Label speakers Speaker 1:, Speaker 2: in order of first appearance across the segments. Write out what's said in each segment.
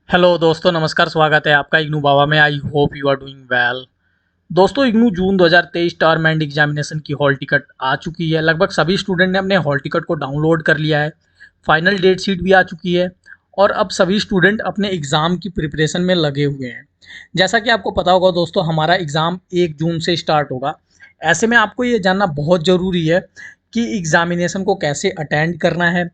Speaker 1: Hello दोस्तों, नमस्कार। स्वागत है आपका इग्नू बाबा में। I hope you are doing well. दोस्तों, IGNOU June 2023 term end examination की हॉल टिकट आ चुकी है। लगभग सभी स्टूडेंट ने अपने हॉल टिकट को डाउनलोड कर लिया है। फाइनल डेट शीट भी आ चुकी है और अब सभी स्टूडेंट अपने एग्ज़ाम की प्रिपरेशन में लगे हुए हैं। जैसा कि आपको पता होगा दोस्तों, हमारा एग्ज़ाम 1 जून से स्टार्ट होगा। ऐसे में आपको ये जानना बहुत ज़रूरी है कि एग्ज़ामिनेशन को कैसे अटेंड करना है।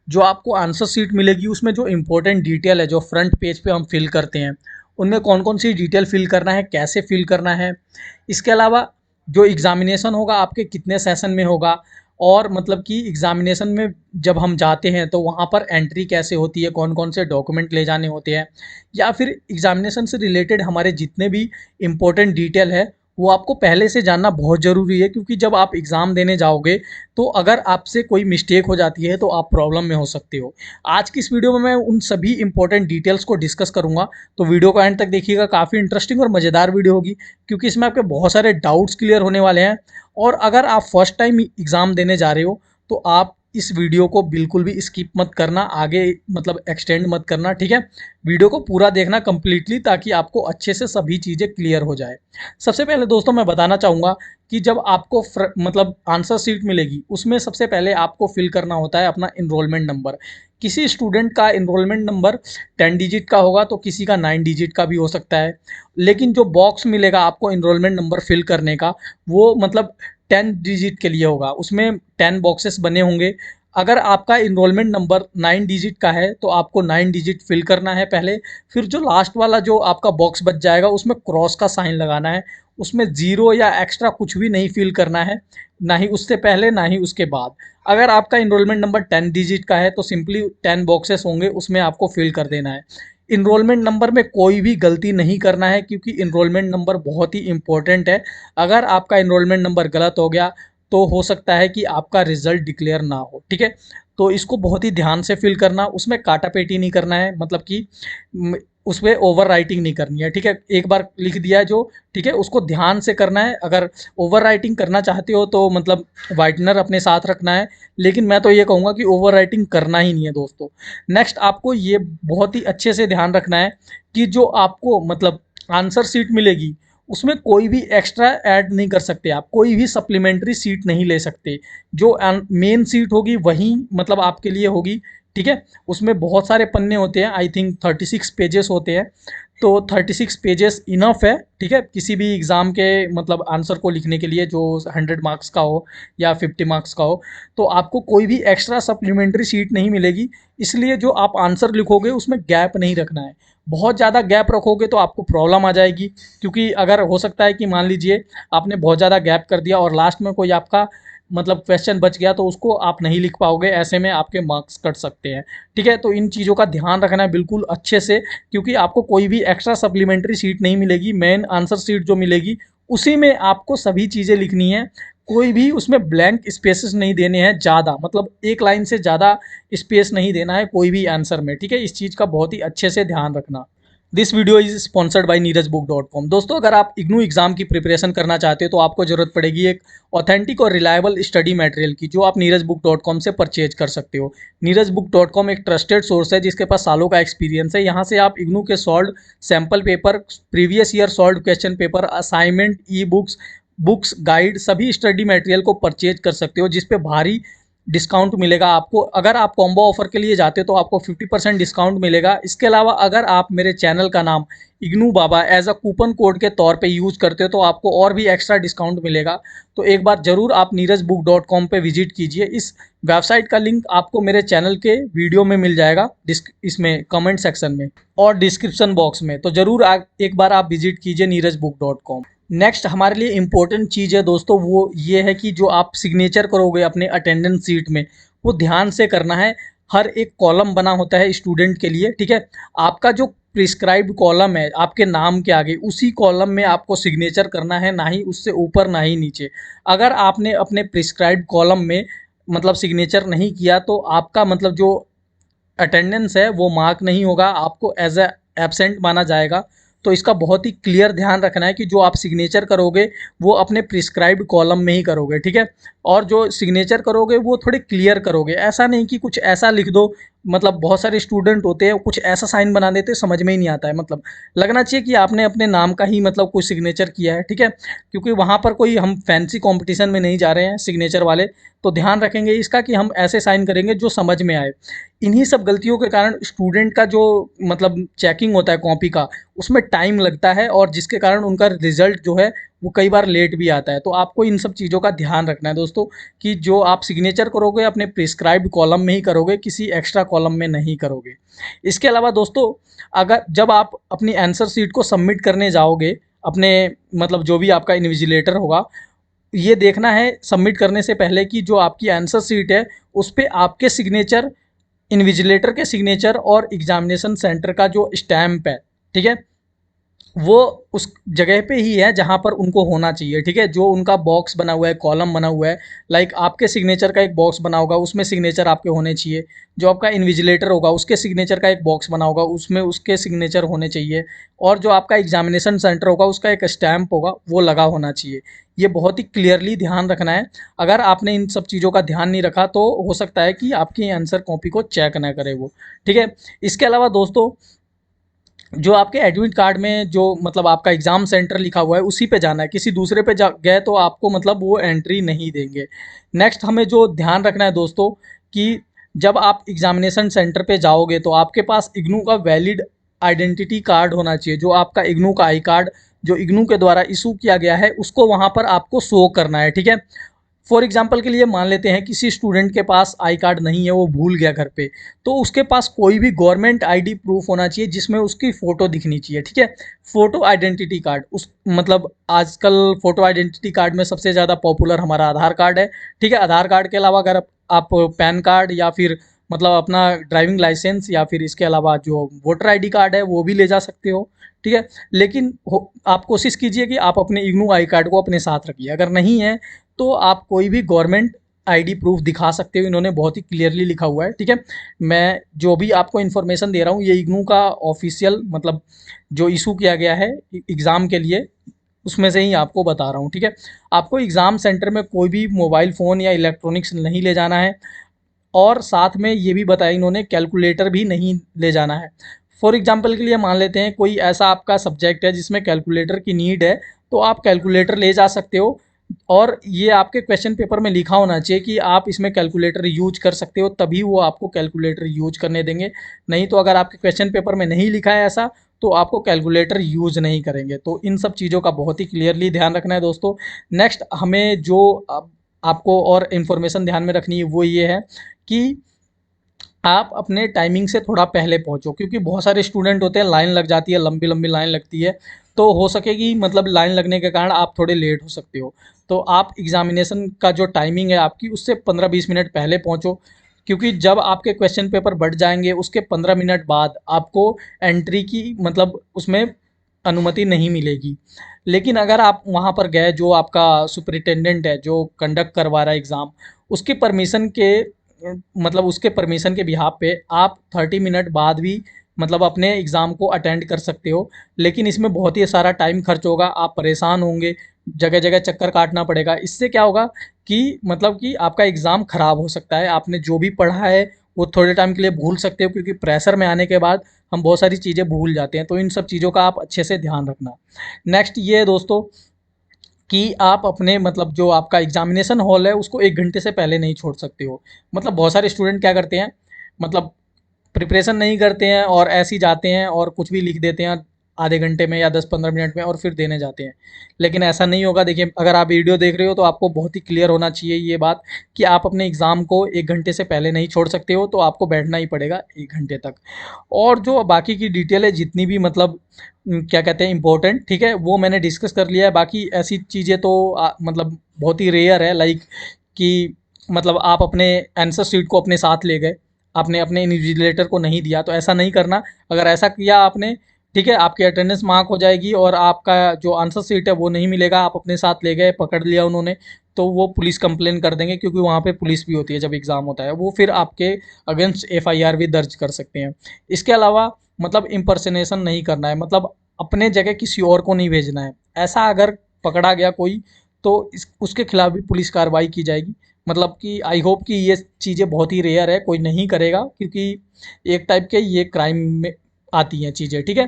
Speaker 1: जो आपको आंसर शीट मिलेगी उसमें जो इम्पोर्टेंट डिटेल है, जो फ्रंट पेज पे हम फिल करते हैं, उनमें कौन कौन सी डिटेल फिल करना है, कैसे फिल करना है। इसके अलावा जो एग्ज़ामिनेशन होगा आपके कितने सेशन में होगा, और मतलब कि एग्ज़ामिनेशन में जब हम जाते हैं तो वहाँ पर एंट्री कैसे होती है, कौन कौन से डॉक्यूमेंट ले जाने होते हैं, या फिर एग्ज़ामिनेशन से रिलेटेड हमारे जितने भी इम्पोर्टेंट डिटेल है वो आपको पहले से जानना बहुत ज़रूरी है। क्योंकि जब आप एग्ज़ाम देने जाओगे तो अगर आपसे कोई मिस्टेक हो जाती है तो आप प्रॉब्लम में हो सकते हो। आज की इस वीडियो में मैं उन सभी इंपॉर्टेंट डिटेल्स को डिस्कस करूंगा, तो वीडियो को एंड तक देखिएगा। काफ़ी इंटरेस्टिंग और मज़ेदार वीडियो होगी क्योंकि इसमें आपके बहुत सारे डाउट्स क्लियर होने वाले हैं। और अगर आप फर्स्ट टाइम एग्ज़ाम देने जा रहे हो तो आप इस वीडियो को बिल्कुल भी स्किप मत करना, आगे मतलब एक्सटेंड मत करना, ठीक है। वीडियो को पूरा देखना कंप्लीटली, ताकि आपको अच्छे से सभी चीज़ें क्लियर हो जाए। सबसे पहले दोस्तों मैं बताना चाहूँगा कि जब आपको मतलब आंसर शीट मिलेगी उसमें सबसे पहले आपको फिल करना होता है अपना इनरोलमेंट नंबर। किसी स्टूडेंट का इनरोलमेंट नंबर 10 डिजिट का होगा तो किसी का 9 डिजिट का भी हो सकता है। लेकिन जो बॉक्स मिलेगा आपको इनरोलमेंट नंबर फिल करने का, वो मतलब 10 डिजिट के लिए होगा। उसमें 10 बॉक्सेस बने होंगे। अगर आपका इनरोलमेंट नंबर 9 डिजिट का है तो आपको 9 डिजिट फिल करना है पहले। फिर जो लास्ट वाला जो आपका बॉक्स बच जाएगा उसमें क्रॉस का साइन लगाना है। उसमें ज़ीरो या एक्स्ट्रा कुछ भी नहीं फिल करना है, ना ही उससे पहले ना ही उसके बाद। अगर आपका इनरोलमेंट नंबर 10 डिजिट का है तो सिंपली 10 बॉक्सेस होंगे, उसमें आपको फिल कर देना है। इनरोलमेंट नंबर में कोई भी गलती नहीं करना है क्योंकि इनरोलमेंट नंबर बहुत ही इंपॉर्टेंट है। अगर आपका इनरोलमेंट नंबर गलत हो गया तो हो सकता है कि आपका रिजल्ट डिक्लेयर ना हो, ठीक है। तो इसको बहुत ही ध्यान से फिल करना, उसमें काटापेटी नहीं करना है, मतलब कि उसमें ओवर राइटिंग नहीं करनी है, ठीक है। एक बार लिख दिया जो, ठीक है, उसको ध्यान से करना है। अगर ओवर राइटिंग करना चाहते हो तो मतलब वाइटनर अपने साथ रखना है, लेकिन मैं तो ये कहूँगा कि ओवर राइटिंग करना ही नहीं है दोस्तों। नेक्स्ट आपको ये बहुत ही अच्छे से ध्यान रखना है कि जो आपको मतलब आंसर शीट मिलेगी उसमें कोई भी एक्स्ट्रा ऐड नहीं कर सकते, आप कोई भी सप्लीमेंट्री सीट नहीं ले सकते। जो मेन सीट होगी वही मतलब आपके लिए होगी, ठीक है। उसमें बहुत सारे पन्ने होते हैं, आई थिंक 36 पेजेस होते हैं। तो 36 पेजेस इनफ है, ठीक है, किसी भी एग्ज़ाम के मतलब आंसर को लिखने के लिए, जो 100 मार्क्स का हो या 50 मार्क्स का हो। तो आपको कोई भी एक्स्ट्रा सप्लीमेंट्री सीट नहीं मिलेगी। इसलिए जो आप आंसर लिखोगे उसमें गैप नहीं रखना है। बहुत ज़्यादा गैप रखोगे तो आपको प्रॉब्लम आ जाएगी। क्योंकि अगर हो सकता है कि मान लीजिए आपने बहुत ज़्यादा गैप कर दिया और लास्ट में कोई आपका मतलब क्वेश्चन बच गया तो उसको आप नहीं लिख पाओगे, ऐसे में आपके मार्क्स कट सकते हैं, ठीक है। तो इन चीज़ों का ध्यान रखना है बिल्कुल अच्छे से, क्योंकि आपको कोई भी एक्स्ट्रा सप्लीमेंट्री सीट नहीं मिलेगी। मेन आंसर सीट जो मिलेगी उसी में आपको सभी चीज़ें लिखनी है। कोई भी उसमें ब्लैंक स्पेसेस नहीं देने हैं ज़्यादा, मतलब एक लाइन से ज़्यादा स्पेस नहीं देना है कोई भी आंसर में, ठीक है। इस चीज़ का बहुत ही अच्छे से ध्यान रखना। This video is sponsored by neerajbook.com। दोस्तों, अगर आप इग्नू एग्जाम की प्रिपरेशन करना चाहते हो तो आपको ज़रूरत पड़ेगी एक ऑथेंटिक और रिलायबल स्टडी मटेरियल की, जो आप neerajbook.com से परचेज कर सकते हो। neerajbook.com एक ट्रस्टेड सोर्स है जिसके पास सालों का एक्सपीरियंस है। यहाँ से आप इग्नू के solve sample paper, previous year solve question paper, assignment, e books, books guide, सभी स्टडी मटेरियल को परचेज कर सकते हो, जिस पे भारी डिस्काउंट मिलेगा आपको। अगर आप कॉम्बो ऑफर के लिए जाते हो तो आपको 50% डिस्काउंट मिलेगा। इसके अलावा अगर आप मेरे चैनल का नाम इग्नू बाबा एज अ कूपन कोड के तौर पे यूज़ करते हो तो आपको और भी एक्स्ट्रा डिस्काउंट मिलेगा। तो एक बार ज़रूर आप neerajbook.com पे विजिट कीजिए। इस वेबसाइट का लिंक आपको मेरे चैनल के वीडियो में मिल जाएगा, इसमें कमेंट सेक्शन में और डिस्क्रिप्शन बॉक्स में। तो ज़रूर एक बार आप विजिट कीजिए neerajbook.com। नेक्स्ट हमारे लिए इम्पोर्टेंट चीज़ है दोस्तों, वो ये है कि जो आप सिग्नेचर करोगे अपने अटेंडेंस सीट में, वो ध्यान से करना है। हर एक कॉलम बना होता है स्टूडेंट के लिए, ठीक है। आपका जो प्रिस्क्राइब्ड कॉलम है आपके नाम के आगे, उसी कॉलम में आपको सिग्नेचर करना है, ना ही उससे ऊपर ना ही नीचे। अगर आपने अपने प्रिस्क्राइब्ड कॉलम में मतलब सिग्नेचर नहीं किया तो आपका मतलब जो अटेंडेंस है वो मार्क नहीं होगा, आपको एज ए एब्सेंट माना जाएगा। तो इसका बहुत ही क्लियर ध्यान रखना है कि जो आप सिग्नेचर करोगे वो अपने प्रिस्क्राइब्ड कॉलम में ही करोगे, ठीक है। और जो सिग्नेचर करोगे वो थोड़े क्लियर करोगे, ऐसा नहीं कि कुछ ऐसा लिख दो मतलब बहुत सारे स्टूडेंट होते हैं कुछ ऐसा साइन बना देते हैं समझ में ही नहीं आता है। मतलब लगना चाहिए कि आपने अपने नाम का ही मतलब कोई सिग्नेचर किया है, ठीक है, क्योंकि वहाँ पर कोई हम फैंसी कंपटीशन में नहीं जा रहे हैं सिग्नेचर वाले। तो ध्यान रखेंगे इसका कि हम ऐसे साइन करेंगे जो समझ में आए। इन्हीं सब गलतियों के कारण स्टूडेंट का जो मतलब चेकिंग होता है कॉपी का, उसमें टाइम लगता है और जिसके कारण उनका रिजल्ट जो है वो कई बार लेट भी आता है। तो आपको इन सब चीज़ों का ध्यान रखना है दोस्तों, कि जो आप सिग्नेचर करोगे अपने प्रिस्क्राइब्ड कॉलम में ही करोगे, किसी एक्स्ट्रा कॉलम में नहीं करोगे। इसके अलावा दोस्तों, अगर जब आप अपनी आंसर शीट को सबमिट करने जाओगे अपने मतलब जो भी आपका इन्विजिलेटर होगा, ये देखना है सबमिट करने से पहले कि जो आपकी आंसर शीट है उस पे आपके सिग्नेचर, इन्विजिलेटर के सिग्नेचर और एग्जामिनेशन सेंटर का जो स्टैम्प है, ठीक है, वो उस जगह पे ही है जहाँ पर उनको होना चाहिए, ठीक है। जो उनका बॉक्स बना हुआ है, कॉलम बना हुआ है, लाइक आपके सिग्नेचर का एक बॉक्स बना होगा उसमें सिग्नेचर आपके होने चाहिए। जो आपका इन्विजिलेटर होगा उसके सिग्नेचर का एक बॉक्स बना होगा उसमें उसके सिग्नेचर होने चाहिए। और जो आपका एग्जामिनेशन सेंटर होगा उसका एक स्टैम्प होगा वो लगा होना चाहिए। ये बहुत ही क्लियरली ध्यान रखना है। अगर आपने इन सब चीज़ों का ध्यान नहीं रखा तो हो सकता है कि आपकी आंसर कॉपी को चेक ना करे वो, ठीक है। इसके अलावा दोस्तों, जो आपके एडमिट कार्ड में जो मतलब आपका एग्ज़ाम सेंटर लिखा हुआ है उसी पे जाना है, किसी दूसरे पे जा गए तो आपको मतलब वो एंट्री नहीं देंगे। नेक्स्ट हमें जो ध्यान रखना है दोस्तों, कि जब आप एग्ज़ामिनेशन सेंटर पे जाओगे तो आपके पास इग्नू का वैलिड आइडेंटिटी कार्ड होना चाहिए। जो आपका इग्नू का आई कार्ड जो इग्नू के द्वारा इशू किया गया है उसको वहाँ पर आपको शो करना है, ठीक है। फॉर एग्जाम्पल के लिए मान लेते हैं किसी स्टूडेंट के पास आई कार्ड नहीं है, वो भूल गया घर पे, तो उसके पास कोई भी गवर्नमेंट आईडी प्रूफ होना चाहिए जिसमें उसकी फ़ोटो दिखनी चाहिए, ठीक है। फ़ोटो आइडेंटिटी कार्ड उस मतलब आजकल फ़ोटो आइडेंटिटी कार्ड में सबसे ज़्यादा पॉपुलर हमारा आधार कार्ड है, ठीक है। आधार कार्ड के अलावा अगर आप पैन कार्ड या फिर मतलब अपना ड्राइविंग लाइसेंस या फिर इसके अलावा जो वोटर आईडी कार्ड है वो भी ले जा सकते हो, ठीक है। लेकिन आप कोशिश कीजिए कि आप अपने इग्नू आई कार्ड को अपने साथ रखिए। अगर नहीं है तो आप कोई भी गवर्नमेंट आईडी प्रूफ दिखा सकते हो, इन्होंने बहुत ही क्लियरली लिखा हुआ है, ठीक है। मैं जो भी आपको इन्फॉर्मेशन दे रहा हूँ ये इग्नू का ऑफिशियल मतलब जो इशू किया गया है एग्ज़ाम के लिए उसमें से ही आपको बता रहा हूँ, ठीक है। आपको एग्ज़ाम सेंटर में कोई भी मोबाइल फ़ोन या इलेक्ट्रॉनिक्स नहीं ले जाना है और साथ में ये भी बताया इन्होंने कैलकुलेटर भी नहीं ले जाना है। फॉर एग्जांपल के लिए मान लेते हैं कोई ऐसा आपका सब्जेक्ट है जिसमें कैलकुलेटर की नीड है, तो आप कैलकुलेटर ले जा सकते हो। और ये आपके क्वेश्चन पेपर में लिखा होना चाहिए कि आप इसमें कैलकुलेटर यूज कर सकते हो, तभी वो आपको कैलकुलेटर यूज करने देंगे। नहीं तो अगर आपके क्वेश्चन पेपर में नहीं लिखा है ऐसा तो आपको कैलकुलेटर यूज नहीं करेंगे। तो इन सब चीज़ों का बहुत ही क्लियरली ध्यान रखना है दोस्तों। नेक्स्ट हमें जो आपको और इन्फॉर्मेशन ध्यान में रखनी है वो ये है कि आप अपने टाइमिंग से थोड़ा पहले पहुंचो, क्योंकि बहुत सारे स्टूडेंट होते हैं, लाइन लग जाती है, लंबी लंबी लाइन लगती है। तो हो सके कि मतलब लाइन लगने के कारण आप थोड़े लेट हो सकते हो। तो आप एग्जामिनेशन का जो टाइमिंग है आपकी उससे 15-20 मिनट पहले पहुंचो, क्योंकि जब आपके क्वेश्चन पेपर बढ़ जाएंगे उसके 15 मिनट बाद आपको एंट्री की मतलब उसमें अनुमति नहीं मिलेगी। लेकिन अगर आप वहाँ पर गए, जो आपका सुपरिटेंडेंट है जो कंडक्ट करवा रहा है एग्ज़ाम, उसकी परमिशन के मतलब उसके परमिशन के बिहाफ पे आप 30 मिनट बाद भी मतलब अपने एग्ज़ाम को अटेंड कर सकते हो। लेकिन इसमें बहुत ही सारा टाइम खर्च होगा, आप परेशान होंगे, जगह जगह चक्कर काटना पड़ेगा। इससे क्या होगा कि मतलब कि आपका एग्ज़ाम ख़राब हो सकता है। आपने जो भी पढ़ा है वो थोड़े टाइम के लिए भूल सकते हो, क्योंकि प्रेशर में आने के बाद हम बहुत सारी चीज़ें भूल जाते हैं। तो इन सब चीज़ों का आप अच्छे से ध्यान रखना। नेक्स्ट ये है दोस्तों कि आप अपने मतलब जो आपका एग्जामिनेशन हॉल है उसको 1 घंटे से पहले नहीं छोड़ सकते हो। मतलब बहुत सारे स्टूडेंट क्या करते हैं, मतलब प्रिपरेशन नहीं करते हैं और ऐसे ही जाते हैं और कुछ भी लिख देते हैं आधे घंटे में या 10-15 मिनट में और फिर देने जाते हैं। लेकिन ऐसा नहीं होगा। देखिए, अगर आप वीडियो देख रहे हो तो आपको बहुत ही क्लियर होना चाहिए ये बात कि आप अपने एग्ज़ाम को 1 घंटे से पहले नहीं छोड़ सकते हो, तो आपको बैठना ही पड़ेगा 1 घंटे तक। और जो बाकी की डिटेल है जितनी भी मतलब क्या कहते हैं इम्पोर्टेंट, ठीक है, वो मैंने डिस्कस कर लिया है। बाकी ऐसी चीज़ें तो मतलब बहुत ही रेयर है, लाइक कि मतलब आप अपने आंसर शीट को अपने साथ ले गए, आपने अपने इन्विजिलेटर को नहीं दिया, तो ऐसा नहीं करना। अगर ऐसा किया आपने, ठीक है, आपकी अटेंडेंस मार्क हो जाएगी और आपका जो आंसर शीट है वो नहीं मिलेगा। आप अपने साथ ले गए, पकड़ लिया उन्होंने, तो वो पुलिस कंप्लेन कर देंगे, क्योंकि वहाँ पे पुलिस भी होती है जब एग्ज़ाम होता है। वो फिर आपके अगेंस्ट एफआईआर भी दर्ज कर सकते हैं। इसके अलावा मतलब इम्पर्सनेशन नहीं करना है, मतलब अपने जगह किसी और को नहीं भेजना है। ऐसा अगर पकड़ा गया कोई तो इस उसके खिलाफ भी पुलिस कार्रवाई की जाएगी। मतलब कि आई होप कि ये चीज़ें बहुत ही रेयर है, कोई नहीं करेगा, क्योंकि एक टाइप के ये क्राइम में आती हैं चीज़ें, ठीक है।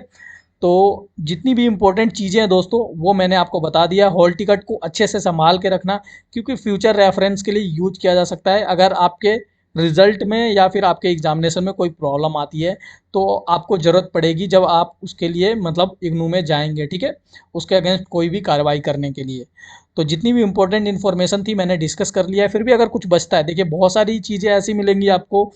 Speaker 1: तो जितनी भी इम्पोर्टेंट चीज़ें हैं दोस्तों, वो मैंने आपको बता दिया। हॉल टिकट को अच्छे से संभाल के रखना, क्योंकि फ्यूचर रेफरेंस के लिए यूज किया जा सकता है। अगर आपके रिजल्ट में या फिर आपके एग्जामिनेशन में कोई प्रॉब्लम आती है, तो आपको ज़रूरत पड़ेगी जब आप उसके लिए मतलब इग्नू में जाएंगे, ठीक है, उसके अगेंस्ट कोई भी कार्रवाई करने के लिए। तो जितनी भी इंपॉर्टेंट इन्फॉर्मेशन थी मैंने डिस्कस कर लिया है। फिर भी अगर कुछ बचता है, देखिए बहुत सारी चीज़ें ऐसी मिलेंगी आपको,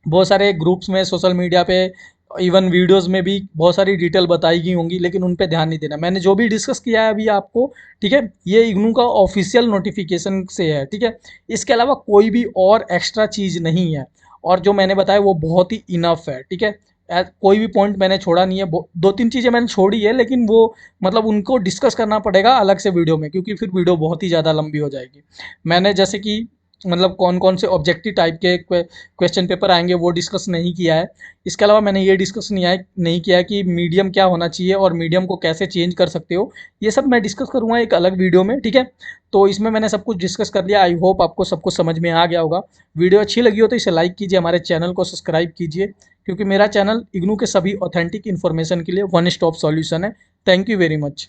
Speaker 1: बहुत सारे ग्रुप्स में, सोशल मीडिया पे, इवन वीडियोस में भी बहुत सारी डिटेल बताई गई होंगी, लेकिन उन पे ध्यान नहीं देना। मैंने जो भी डिस्कस किया है अभी आपको, ठीक है, ये इग्नू का ऑफिशियल नोटिफिकेशन से है, ठीक है। इसके अलावा कोई भी और एक्स्ट्रा चीज़ नहीं है, और जो मैंने बताया वो बहुत ही इनफ है, ठीक है। कोई भी पॉइंट मैंने छोड़ा नहीं है। दो तीन चीज़ें मैंने छोड़ी है, लेकिन वो मतलब उनको डिस्कस करना पड़ेगा अलग से वीडियो में, क्योंकि फिर वीडियो बहुत ही ज़्यादा लंबी हो जाएगी। मैंने जैसे कि मतलब कौन कौन से ऑब्जेक्टिव टाइप के क्वेश्चन पेपर आएंगे वो डिस्कस नहीं किया है। इसके अलावा मैंने ये डिस्कस नहीं किया है कि मीडियम क्या होना चाहिए और मीडियम को कैसे चेंज कर सकते हो। ये सब मैं डिस्कस करूँगा एक अलग वीडियो में, ठीक है। तो इसमें मैंने सब कुछ डिस्कस कर लिया। आई होप आपको सब कुछ समझ में आ गया होगा। वीडियो अच्छी लगी हो तो इसे लाइक कीजिए, हमारे चैनल को सब्सक्राइब कीजिए, क्योंकि मेरा चैनल इग्नू के सभी ऑथेंटिक इन्फॉर्मेशन के लिए वन स्टॉप सॉल्यूशन है। Thank you very much.